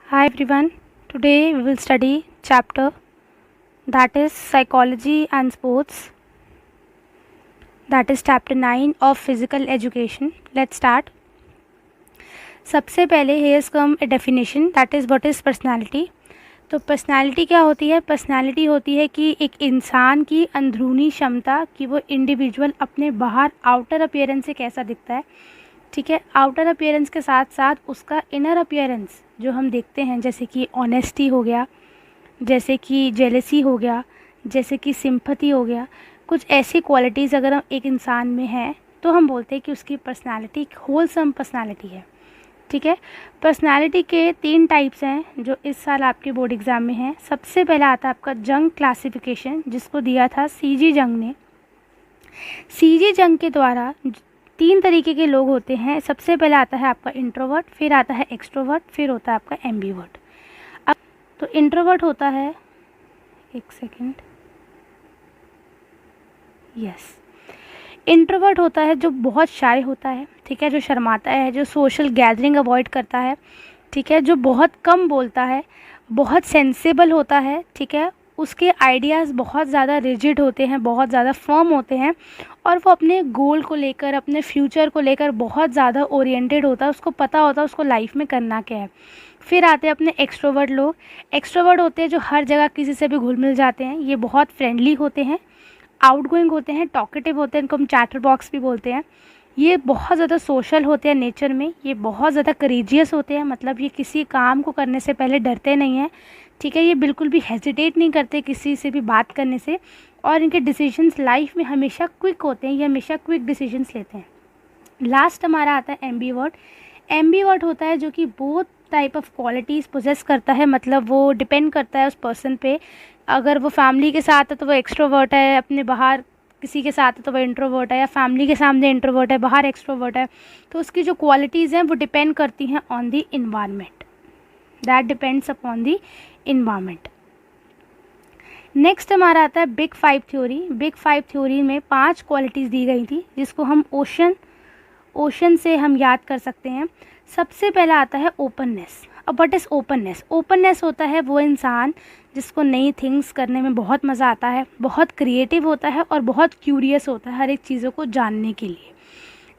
Hi everyone. Today we will study chapter that is psychology and sports. That is chapter 9 of physical education. Let's start. सबसे पहले here's come a definition that is what is personality. तो personality क्या होती है? Personality होती है कि एक इंसान की अंदरूनी क्षमता कि वो इंडिविजुअल अपने बाहर आउटर अपीयरेंस से कैसा दिखता है. ठीक है, आउटर अपीयरेंस के साथ साथ उसका इनर अपीयरेंस जो हम देखते हैं, जैसे कि ऑनेस्टी हो गया, जैसे कि जेलसी हो गया, जैसे कि सिंपैथी हो गया. कुछ ऐसी क्वालिटीज़ अगर एक इंसान में है तो हम बोलते हैं कि उसकी पर्सनालिटी होलसम पर्सनालिटी है. ठीक है, पर्सनालिटी के 3 टाइप्स हैं जो इस साल आपके बोर्ड एग्ज़ाम में हैं. सबसे पहला आता है आपका जंग क्लासिफिकेशन, जिसको दिया था सीजी जंग ने. सीजी जंग के द्वारा 3 तरीके के लोग होते हैं. सबसे पहला आता है आपका इंट्रोवर्ट, फिर आता है एक्सट्रोवर्ट, फिर होता है आपका एम्बीवर्ट. अब तो इंट्रोवर्ट होता है, एक सेकेंड, यस, इंट्रोवर्ट होता है जो बहुत शाय होता है. ठीक है, जो शर्माता है, जो सोशल गैदरिंग अवॉइड करता है. ठीक है, जो बहुत कम बोलता है, बहुत सेंसिबल होता है. ठीक है, उसके आइडियाज़ बहुत ज़्यादा रिजिड होते हैं, बहुत ज़्यादा फर्म होते हैं और वो अपने गोल को लेकर, अपने फ्यूचर को लेकर बहुत ज़्यादा ओरिएंटेड होता है. उसको पता होता है उसको लाइफ में करना क्या है. फिर आते हैं अपने एक्सट्रोवर्ट लोग. एक्सट्रोवर्ट होते हैं जो हर जगह किसी से भी घुल मिल जाते हैं. ये बहुत फ्रेंडली होते हैं, आउटगोइंग होते हैं, टॉकेटिव होते हैं, इनको हम चैटर बॉक्स भी बोलते हैं. ये बहुत ज़्यादा सोशल होते हैं नेचर में. ये बहुत ज़्यादा करेजियस होते हैं, मतलब ये किसी काम को करने से पहले डरते नहीं हैं. ठीक है, ये बिल्कुल भी हेजिटेट नहीं करते किसी से भी बात करने से, और इनके डिसीजंस लाइफ में हमेशा क्विक होते हैं. ये हमेशा क्विक डिसीजंस लेते हैं. लास्ट हमारा आता है एम्बीवर्ट. एम्बीवर्ट होता है जो कि both type of qualities possess करता है, मतलब वो डिपेंड करता है उस पर्सन पे. अगर वो फैमिली के साथ है तो वो एक्सट्रोवर्ट है, अपने बाहर किसी के साथ है तो वो इंट्रोवर्ट है, या फैमिली के सामने इंट्रोवर्ट है, बाहर एक्सट्रोवर्ट है. तो उसकी जो क्वालिटीज़ हैं वो डिपेंड करती हैं on the environment. That depends upon the environment. Next हमारा आता है बिग 5 थ्योरी. बिग 5 थ्योरी में 5 क्वालिटीज़ दी गई थी जिसको हम ओशन से हम याद कर सकते हैं. सबसे पहला आता है ओपननेस. अब व्हाट इज़ ओपननेस? ओपननेस होता है वो इंसान जिसको नई थिंग्स करने में बहुत मज़ा आता है, बहुत क्रिएटिव होता है और बहुत क्यूरियस होता है हर एक चीज़ों को जानने के लिए.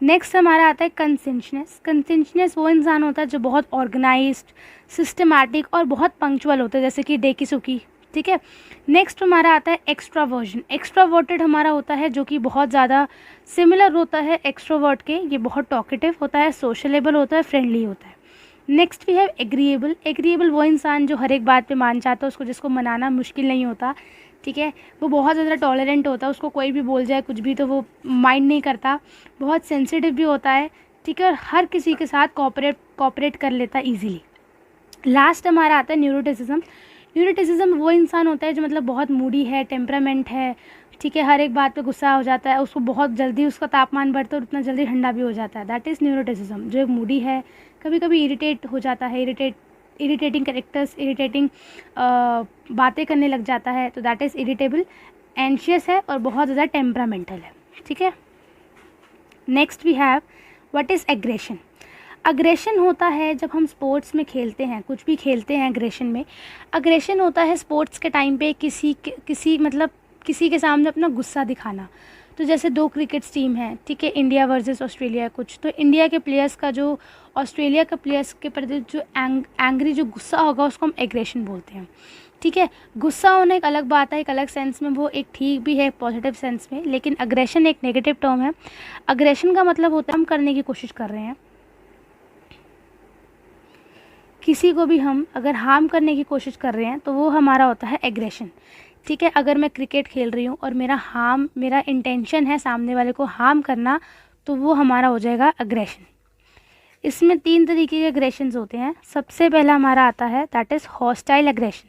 नेक्स्ट हमारा आता है कंसिस्टेंस. कंसिस्टेंस वो इंसान होता है जो बहुत ऑर्गेनाइज्ड, सिस्टमैटिक और बहुत पंक्चुअल होता है, जैसे कि डेकिसुकी. ठीक है. नेक्स्ट हमारा आता है एक्स्ट्रावर्जन. एक्स्ट्रावर्टेड हमारा होता है जो कि बहुत ज़्यादा सिमिलर होता है एक्सट्रोवर्ट के. ये बहुत टॉकेटिव होता है, सोशलेबल होता है, फ्रेंडली होता है. नेक्स्ट भी है एग्रीएबल. एग्रीएबल वो इंसान जो हर एक बात पे मान जाता है, उसको जिसको मनाना मुश्किल नहीं होता. ठीक है, वो बहुत ज़्यादा टॉलरेंट होता है, उसको कोई भी बोल जाए कुछ भी तो वो माइंड नहीं करता. बहुत सेंसिटिव भी होता है. ठीक है, हर किसी के साथ कोऑपरेट कर लेता है ईजीली. लास्ट हमारा आता है न्यूरोटिसिज्म. न्यूरोटिसिज्म वो इंसान होता है जो मतलब बहुत मूडी है, टेम्परामेंट है. ठीक है, हर एक बात पे गुस्सा हो जाता है, उसको बहुत जल्दी उसका तापमान बढ़ता है और उतना जल्दी ठंडा भी हो जाता है. That is neuroticism. जो एक मूडी है, कभी कभी इरिटेट हो जाता है, इरिटेटिंग करेक्टर्स, इरिटेटिंग बातें करने लग जाता है, तो दैट इज़ इरिटेबल. एंशियस है और बहुत ज़्यादा टेम्परामेंटल है. ठीक है. Next we have what is aggression. Aggression होता है जब हम स्पोर्ट्स में खेलते हैं, कुछ भी खेलते हैं अग्रेशन में. अग्रेशन होता है स्पोर्ट्स के टाइम पे किसी के सामने अपना गुस्सा दिखाना. तो जैसे 2 क्रिकेट्स टीम हैं, ठीक है, इंडिया वर्सेस ऑस्ट्रेलिया कुछ, तो इंडिया के प्लेयर्स का जो ऑस्ट्रेलिया के प्लेयर्स के प्रति जो एंग्री जो गुस्सा होगा उसको हम एग्रेशन बोलते हैं. ठीक है, गुस्सा होना एक अलग बात है, एक अलग सेंस में वो एक ठीक भी है, पॉजिटिव सेंस में, लेकिन अग्रेशन एक नेगेटिव टर्म है. अग्रेशन का मतलब होता है हम करने की कोशिश कर रहे हैं, किसी को भी हम अगर हार्म करने की कोशिश कर रहे हैं तो वो हमारा होता है एग्रेशन. ठीक है, अगर मैं क्रिकेट खेल रही हूँ और मेरा इंटेंशन है सामने वाले को हार्म करना, तो वो हमारा हो जाएगा अग्रेशन. इसमें 3 तरीके के अग्रेशंस होते हैं. सबसे पहला हमारा आता है that is hostile aggression.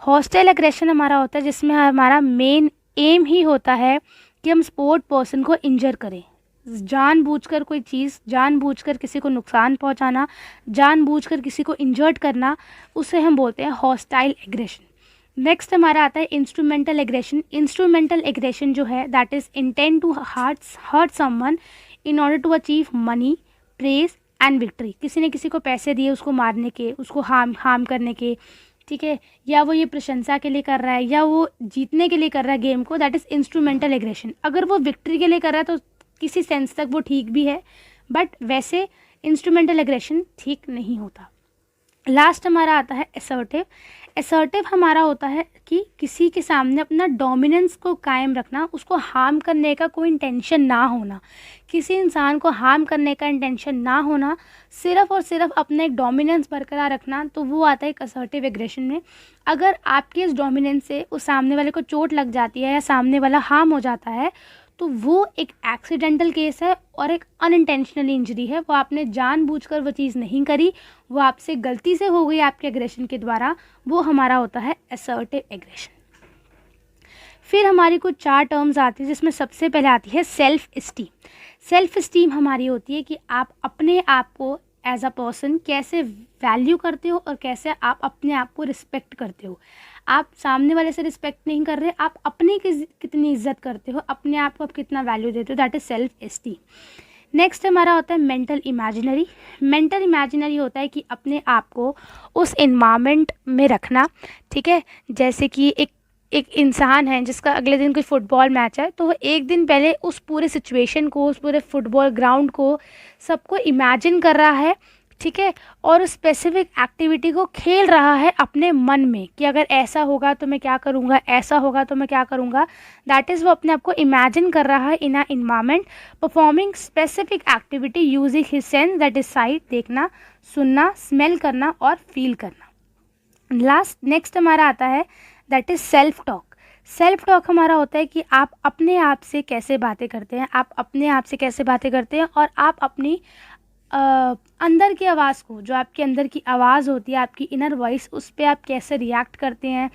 Hostile aggression हमारा होता है जिसमें हमारा मेन एम ही होता है कि हम स्पोर्ट पर्सन को इंजर करें. जानबूझकर कोई चीज़, जानबूझकर किसी को नुकसान पहुंचाना, जानबूझकर किसी को इंजर्ड करना, उसे हम बोलते हैं हॉस्टाइल एग्रेशन. नेक्स्ट हमारा आता है इंस्ट्रूमेंटल एग्रेशन. इंस्ट्रूमेंटल एग्रेशन जो है that is intent to hurt someone in order to achieve money, praise, and victory, किसी ने किसी को पैसे दिए उसको मारने के, उसको हार्म करने के, ठीक है, या वो ये प्रशंसा के लिए कर रहा है या वो जीतने के लिए कर रहा है गेम को, दैट इज़ इंस्ट्रूमेंटल एग्रेशन। अगर वो विक्ट्री के लिए कर रहा है तो किसी सेंस तक वो ठीक भी है, बट वैसे इंस्ट्रूमेंटल एग्रेशन ठीक नहीं होता। लास्ट हमारा आता है असर्टिव। असर्टिव हमारा होता है कि किसी के सामने अपना डोमिनेंस को कायम रखना, उसको हार्म करने का कोई इंटेंशन ना होना, किसी इंसान को हार्म करने का इंटेंशन ना होना, सिर्फ़ और सिर्फ अपना एक डोमिनेंस बरकरार रखना, तो वो आता है एक असर्टिव एग्रेशन में। अगर आपके इस डोमिनेंस से उस सामने वाले को चोट लग जाती है या सामने वाला हार्म हो जाता है, तो वो एक एक्सीडेंटल केस है और एक अनइंटेंशनल इंजरी है। वो आपने जानबूझकर वो चीज़ नहीं करी, वो आपसे गलती से हो गई आपके एग्रेशन के द्वारा, वो हमारा होता है असर्टिव एग्रेशन। फिर हमारी कुछ 4 टर्म्स आती है, जिसमें सबसे पहले आती है सेल्फ इस्टीम। सेल्फ इस्टीम हमारी होती है कि आप अपने आप को एज अ पर्सन कैसे वैल्यू करते हो और कैसे आप अपने आप को रिस्पेक्ट करते हो। आप सामने वाले से रिस्पेक्ट नहीं कर रहे, आप अपनी कितनी इज्जत करते हो, अपने आप को आप कितना वैल्यू देते हो, that is self esteem. Next हमारा होता है मेंटल इमेजिनरी। मेंटल इमेजिनरी होता है कि अपने आप को उस इन्वायरमेंट में रखना, ठीक है, जैसे कि एक इंसान है जिसका अगले दिन कोई फुटबॉल मैच है, तो वो एक दिन पहले उस पूरे सिचुएशन को, उस पूरे फुटबॉल ग्राउंड को, सबको इमेजिन कर रहा है, ठीक है, और उस स्पेसिफिक एक्टिविटी को खेल रहा है अपने मन में कि अगर ऐसा होगा तो मैं क्या करूँगा, ऐसा होगा तो मैं क्या करूँगा। दैट इज़ वो अपने आप को इमेजिन कर रहा है in a environment, performing specific activity using his sense, that is sight, देखना, सुनना, स्मेल करना और फील करना। नेक्स्ट हमारा आता है that is self talk. Self talk हमारा होता है कि आप अपने आप से कैसे बातें करते हैं, आप अपने आप से कैसे बातें करते हैं और आप अपनी अंदर की आवाज़ को, जो आपके अंदर की आवाज़ होती है, आपकी इनर वॉइस, उस पे आप कैसे रिएक्ट करते हैं,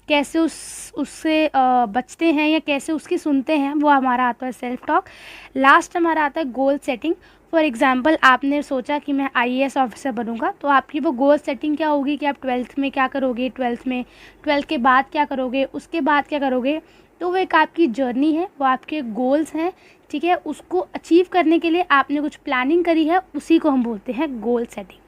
कैसे उससे बचते हैं या कैसे उसकी सुनते हैं, वो हमारा आता है सेल्फ टॉक। लास्ट हमारा आता है गोल सेटिंग। फॉर एग्ज़ाम्पल, आपने सोचा कि मैं IAS ऑफिसर बनूंगा, तो आपकी वो गोल सेटिंग क्या होगी कि आप 12th में क्या करोगे, 12th के बाद क्या करोगे, उसके बाद क्या करोगे। तो वो एक आपकी जर्नी है, वो आपके गोल्स हैं, ठीक है, उसको अचीव करने के लिए आपने कुछ प्लानिंग करी है, उसी को हम बोलते हैं गोल सेटिंग।